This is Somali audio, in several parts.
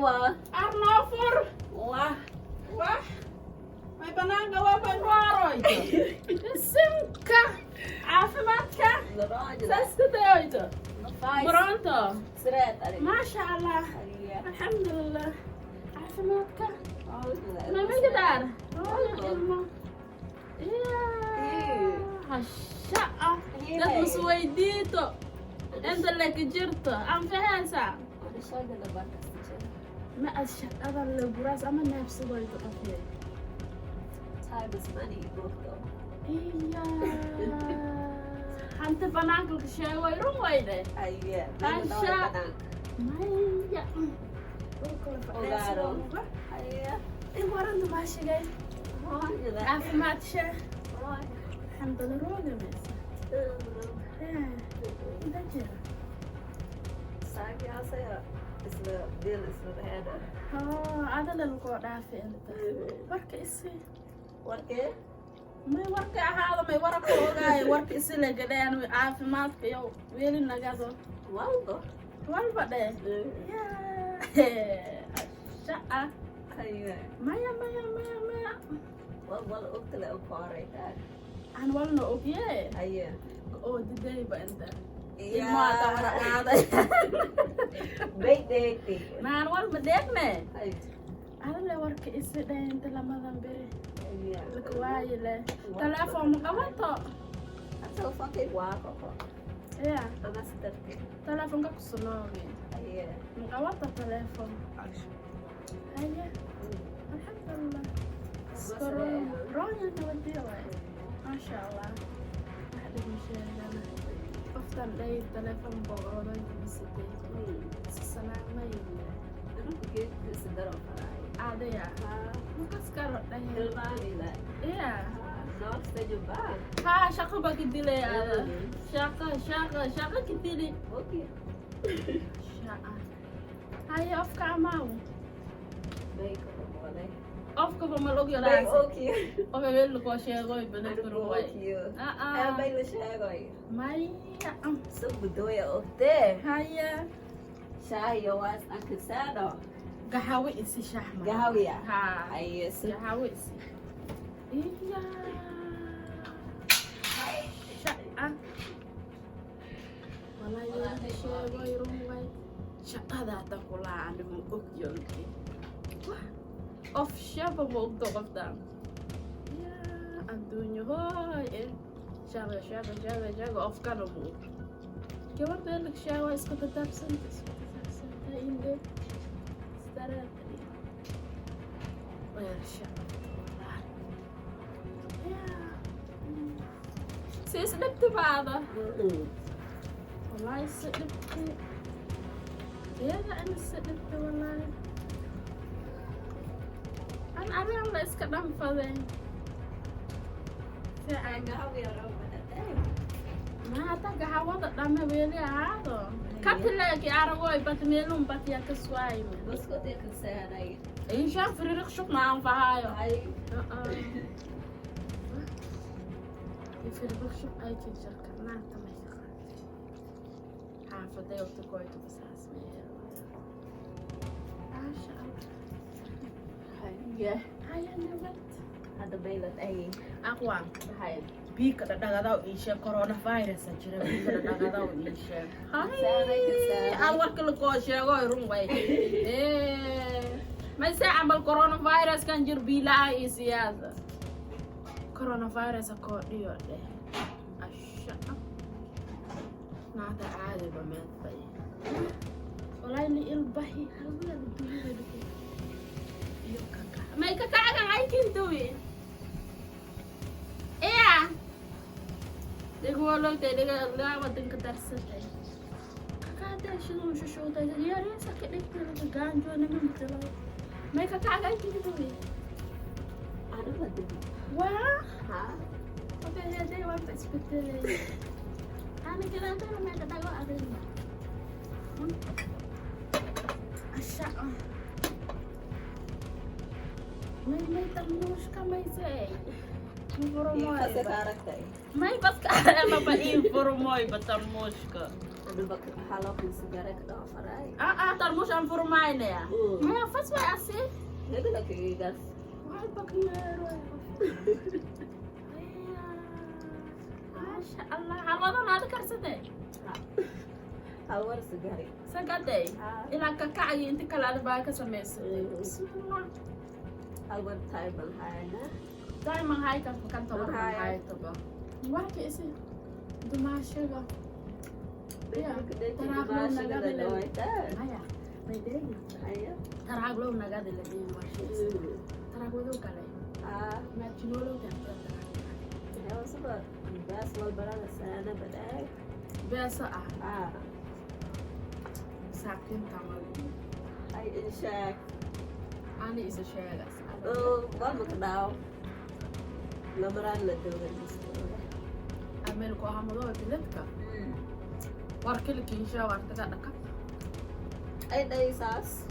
Ewa. Arnover. Wah. Wah. May bananga waa Februaroyto. Simka. Caafimaadka. Saas ku dayoyto. Pronto. Sret ali. Masha Allah. Aliya. Alhamdulillah. Caafimaadka. Ma Ma miqdaar. Ilmo. Hasha. Dad masweydiito. Inta laka jirto. Aan fahaysaa. ما أشهد هذا البراس أما نفسه ضيط قفيه. Time is money, برضو. إياه. أنت بناك الشيء ويروح ويده. أيه. Hasha. ما هي. Ogaro. أيه. إيه ورا أنت ماشي جاي. عارف ما تشى. الحمد لله روجا بس. ده جرا. Sabe a saia. Isla dil isla hada. هذا اللي القوة دافع أنت. ورك إسي. Warke? ما ورك هذا ما ورك وجاي ورك إسي لجدان عارف ما تكيو ويلي نجازو. Waldo. والبا ده. شقة. أيه. مايا. wal ogta la uqaaray taag. أنا والله أوكي. Aye. أو دي بقى أنت. Yeah. ما تمر هذا. Bait. ما أنا والله بديكنا. Ay. أنا اللي ورك إسي ده أنت لما ذنبي. Aye. لك وايله. تلفون مقبضة. Aso fakay wako ko. يا. Ama sitarti. تلفون كسرناوي. Aye. مقبضة تلفون. هيا. الحمد لله. رانيا نودي ما شاء الله. أحد المشاهدين. أفضل لي التلفون بغرضي بسيطة. السلام عليكم. Ano bigit sa daro paray. عادية. مكسكر ده. Hilmani la. إيه. North sa juba. ها شقة بكديلي هذا. شقة كديلي. Okay. شقة. هاي أفكار معه. Bay ko mo lay. أفكار بملوك Bay يلاس. okay. أفكار بيلو كوشي غوي بلو Ano كروي. okay. Bay la siya goy. ماي. So budoya okte. هاي. Siya was ang kasado. قهوة إسي شحمة. Gahawiya. ها. Ay so قهوة إسي. إياه. شقة. والله يا شيء غير روي. شقة ذات كلها عند مقوك يلقي. أوف شابة مقوك قدام. يا الدنيا هاي. شابة أوف كانوا مقوك. كمان بيقولك شاوة اسكت تابسنت إندي استرات غير الشعب سيسلبت بعضه والله سلبت يا أنا سلبت والله أنا أرى الله اسكت دم فضي ay gahawiya raw man. ما تلقى حوض لما بيلي هذا كابتلاكي عربوي بتميلون بتيا كسواي Bus ko te kasana ay. إن شاء فريق شوك معهم فهايو Ay. فريق شوك أي تيجر كنا تمشي حافظة وتكويت بس اسمي ما شاء الله هاي النبات Hada baylat ay. أقوى Hay. بيك دغداو إيش كورونا فيروس أجرا بيك دغداو إيش Kasana. أول كل كوشة غيرهم وين ما يسعى كورونا فيروس كان جر بلا إيسياز كورونا فيروس أكوديو ده أشياء نادا عادي بمن في والله اللي البحي هذا اللي ما يكاكا كان عايكين توي إيه دقوا لك تدقى لا بدن كترسل كاكا شنو شو تجي يا ريس كده كده جانجو أنا من تلا ما يكاكا عايكين توي Ano ba din? واه Ha? okay هذا وقت اسبتلي أنا كده أنت ما كتاكا أدري أشياء ما يتموش كما يسوي Yung kasi karakter. ما يبقى أنا ما بقى informoy بتموش كا Dubak halo pun sigara ke dalam farai. Tarmus ang furmay na ya. May afas may asi. Itu lagi gas. Why pakiyero? Masya Allah. Halo na nada karsate. Hawar sigari. Sagade. Ila kakaayi inti kalada ba ka sa mesa. Bismillah. Hawar tayo malhay na. Tayo manghay ka kanto manghay to ba. Why ka isi? Dumasya ba? Taraglo naga de la bien washes. Taraglo kale. Ma chinolo ta. Ya sebab bas wal barang sana badai. Besa sakin kamal. Ai inshak. Ani is a shagas. Wal makadaw. Lamaran la dawgan isto. Amel ko hamado tiletka. Warkil kinsha wartaga daka. Ay day sas.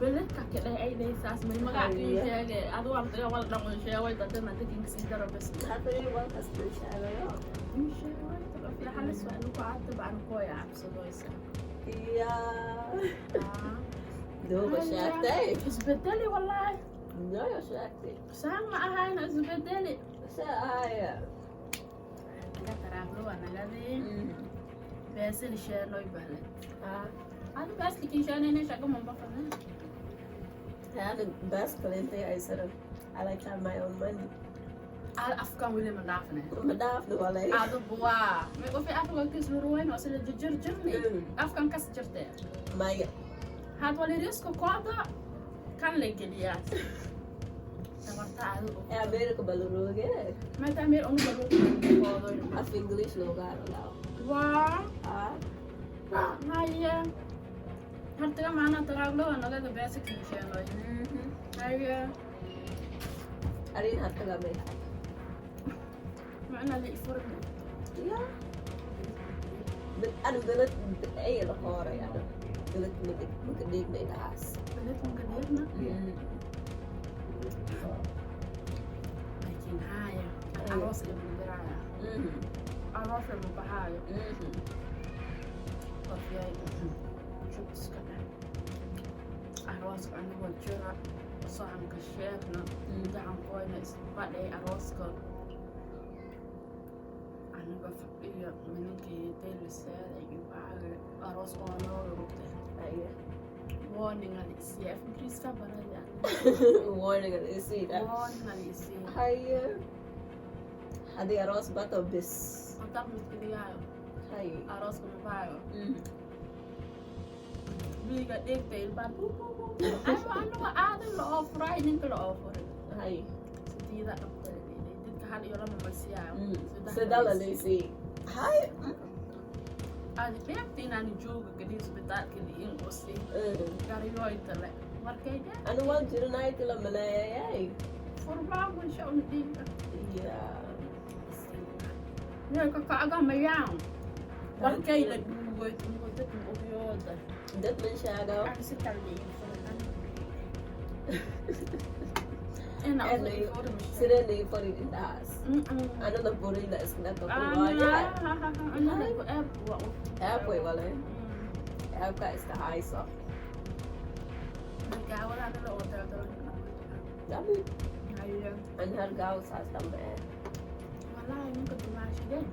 Belet kakek ay day sas may mga kinsha ge. Ado wartaga wal dangon siya wal tatan na king sidar bes. Hato yung wal kas kinsha yo. Kinsha wal taga fi halis wa ano ko ato ba ano ko ya absudo isa. Iya. Do ba shakte? Isbedeli wallahi. No yo shakte. Sang maahay na isbedeli. Sa aya. Taraglo anagadi. Besa ni share no ibale. Ano best kinsha na siya ko mamba fa na. Yeah, the best cliente I said I like to have my own money. Afkan wili mandafne. Madaf do wala. Ado buwa. May ko fi afkan kis luruin o sila jujur ni. Afkan kas jirte. Maya. Had wali risko kwada kan leke dia. Tamarta ado. É a beira que baluru ge. May tamir onu balu ko do. Af English no gar lao. Wa. Ah. Haya. Harta mana taraglo anaga the best kinsha no. Haya. Arin hatta gabe. Mana li furna. Ja. أنا قلت أي الخورة يعني قلت مقديك من العاس. Belet mo kadirna. Lakin haya. Aros le bundiraya. Aros le mubahaya. Kafiyay. Chups ka na. Aros ka ano wajura. Saham ka chef na. Dahan ko na isbade aros ka. Ano ba iya miniki tele sere ibaga aros ko ano rute. أيه. Warning alisi. Krista baraya. Warning الإسي ده. Warning alisi. هاي. هذه أراس بطة بس. Kontak mo kiniyayo. هاي. Aros ko mabayo. Biga diktail ba? Ano ka atin lo offer ay nin ko lo offer. هاي. So tida ka po talaga. Did ka hali yola mamasiya. سدالة الإسي. هاي. Adi kaya tinani juga kadi hospital kini ing osi. Kari yo itale. Markay dia. أنا والجر نايت لما لا ياي. Forba mo siya undi. يا. Niya kakaaga mayang. Markay la dugo tungkol sa obyoda. دت من شاقة. Ano si Tali? Ena ako سيرني فريد الناس. أنا لبوري لا إسكنت أقول أبوي ولا أبقى إستحايصة. Dami. Ang hargaw sa tama. Wala, yung katumashi din.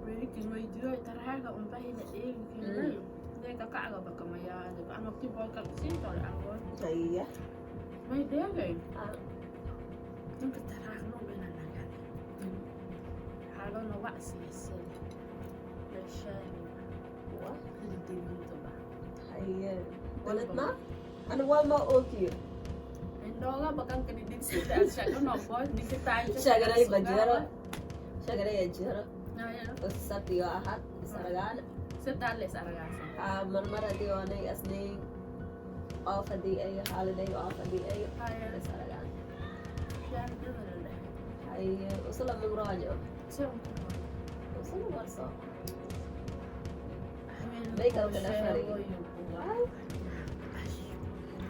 Really, kinoy diyo, taraga, umpay na kinoy. Hindi kakaaga ba kamaya, di ba? Ang magtibol ka, sinto, ako. Iya. May degay. Yung kataraga mo, binanagan. Halo na wasis. Resya. What? Hindi mo ito ba? Iya. Walit na? Ano wal mo okay? Endo nga, bakang kanidig sita. Siya ko no, boy. Hindi kita tayo. Siya gana ibajero. Siya gana ibajero. Ayan. Sa tiyo ahat. Isaragana. Sa tali sa aragasa. Marmara tiyo na asning off a day ay holiday off a day ay isaragana. Siya ito na lang. Ay usulam ng radyo. So, Usulam warso. make Ikaw ka na siya rin.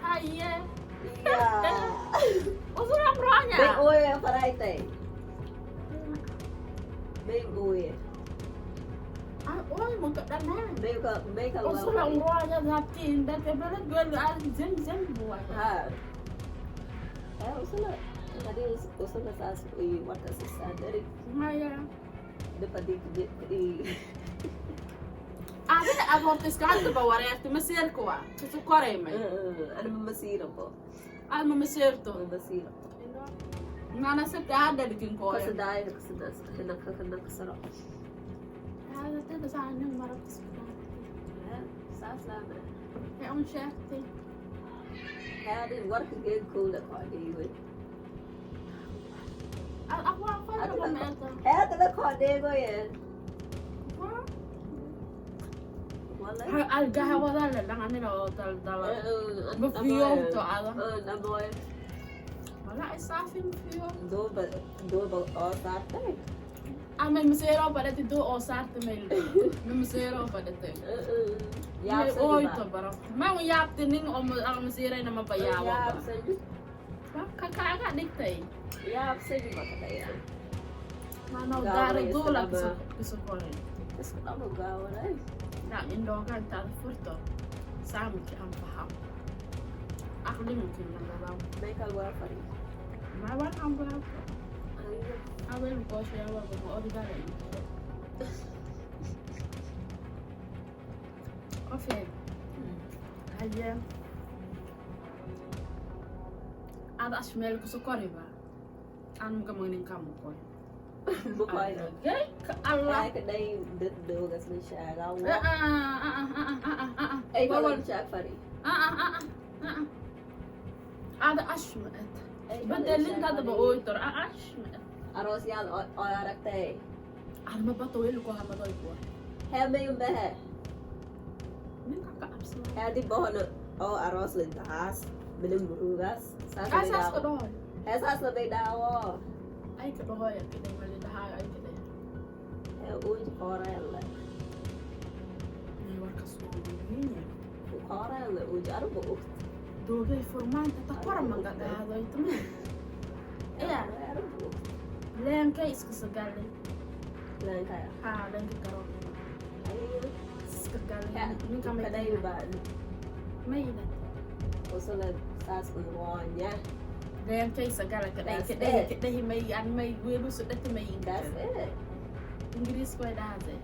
Hiya. Yeah. Usulam ronya. May uwi para ito eh. May uwi. magkadanan. Make a Oso lang roya natin, dati pala gala zem buhay. Ha. Usula. Tadi usula sa wata sa sadari. Maya. Dapat di. Ada abortis ka ba warayat masir ko ah. Sa kore may. Ano masira po? Ano masir to? Masira. Nana sa tada dikin ko. Kasi dahil nakakasarap. Ada tada sa anyang marap sa. Sasla. Kaya ang chef te. Hadi work good cool at party with. Ako pa ba meto? Hadi na kode ko yan. Wala. Algaha wala lang ano no dala. Mafiyong to ala. Namoy. Wala ay safing fiyo. Do ba o tatay. May masero pa dito do o sarte may. May masero pa dito. Yap sa Oy diba? to barang. Mang yap tining o ang masira na mapayawa Yap ba. sa Kakaga diktay. Yap sa diba kaya? Manaw Gawa dara is do la talaga. kiso ko rin. Tapos ano gawa na eh. Na indogan tal furto. Sami ki ang paham. Akli mo kin lang daw. May kalwa pa rin. Mawan ang paham. Ayun. Awel ko siya wa ko o diba rin. Okay. Ayan. Ada asmel ko sa kore ba? Ano ka mga kamu ko? Bukay na. Okay, Allah. Ay, kadai dugas na siya. Gawa. Ay, Ay, bawal siya pa rin. Ada asmel. Ay, Badalin ka ba o ito? Asmel. Aros yan, o arakte. Ano mapatuloy ko hamatoy ko? Heme yung behe. Hindi kakaapsa. Hadi boho na, aros lintas. Bilim burugas. Asas ko doon. Esas na bay dawo. Ay, kadohoy. Kita yung malidahay. Ay, kita yung. Uj, korel. May warka suwa. Korel, uj, ano po? Dugay forman. Tatakwara manggagado ito mo. Iya. Ano po? Len kay iskasagali. Lang kaya. Ha, len kay karo. Ayun. Iskasagali. Kaya, Yung kamay kadai tayo. ba? May ilan. Uso na sas unwan niya. Len kay sagala. That's Kadai. it. Kadai may an may gwelo sa dati may That's ingkas. it. Inggris ko ay dati.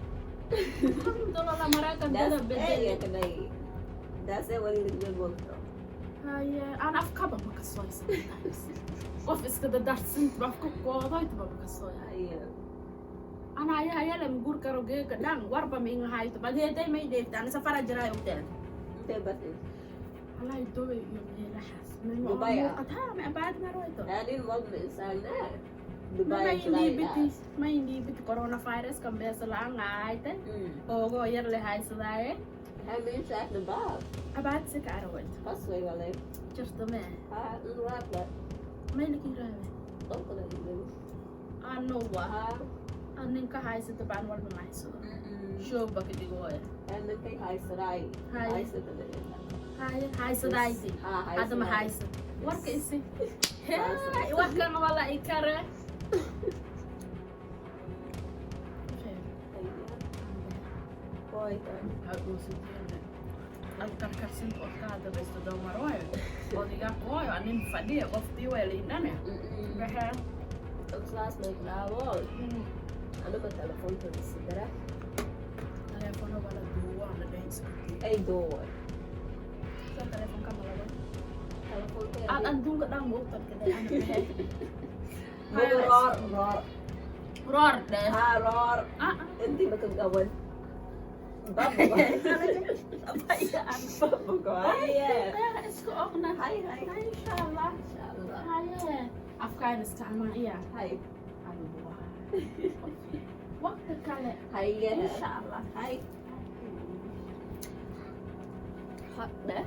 Tolo la maraka That's dala it. bedel. Yung kadai. That's it. What is it good for? Ay, anak ka ba makasoy sometimes? Office ka da darsin. Baf ko ko. Doy ba makasoy? Ayun. Ana ay alam gur karo ge kadang war pa may ngahay to. Paghetay may date. Ano sa para jira hotel. Hindi ba ito? Alay doy yung nilahas. May mo Dubai, mo kata may abad na ro ito. Dali mo minsan na. May Dubai, hindi biti, may hindi biti coronavirus kambe sa lang ay ten. Ogo yer le hay sa dai. Hamin sa na ba? Abad sa karo ito. Pasway wala. Just the me. Ha, nurap na. May liki rame. Toko na yun. Ano wa? Ha? Anin ka hay sa taban wal may so. Sure ba kiti go eh. And then kay Hai Sarai. Hai. Hai sa talaga. Hay sa dai si. Ha, Hai Ada ma hay sa. War ka isi. Hey, war ka nga wala ikare. Boy, Aku sendiri. Ang karkasin ko kada besto daw maroy. O diga ko anin fadi of the well indan ya. Behel. ang classmate na ako. Ano ba telephone ko ni Sidra? Telepono wala dua na din sa. Ay, door. Sa telepon ka malawa. Telephone ko At andun ka dang mo tad kada ano behel. Roar. Roar de. Ha, roar. Hindi ba kagawan? Babagoy. Abayaan. Babagoy. Yes. Kaya isko ako na. Hi. Ay, inshallah. Inshallah. Hi. Afghanistan man iya. Hi. Ano ba? Wag ka kale. Hi. Yes. Inshallah. Hi. Hot na.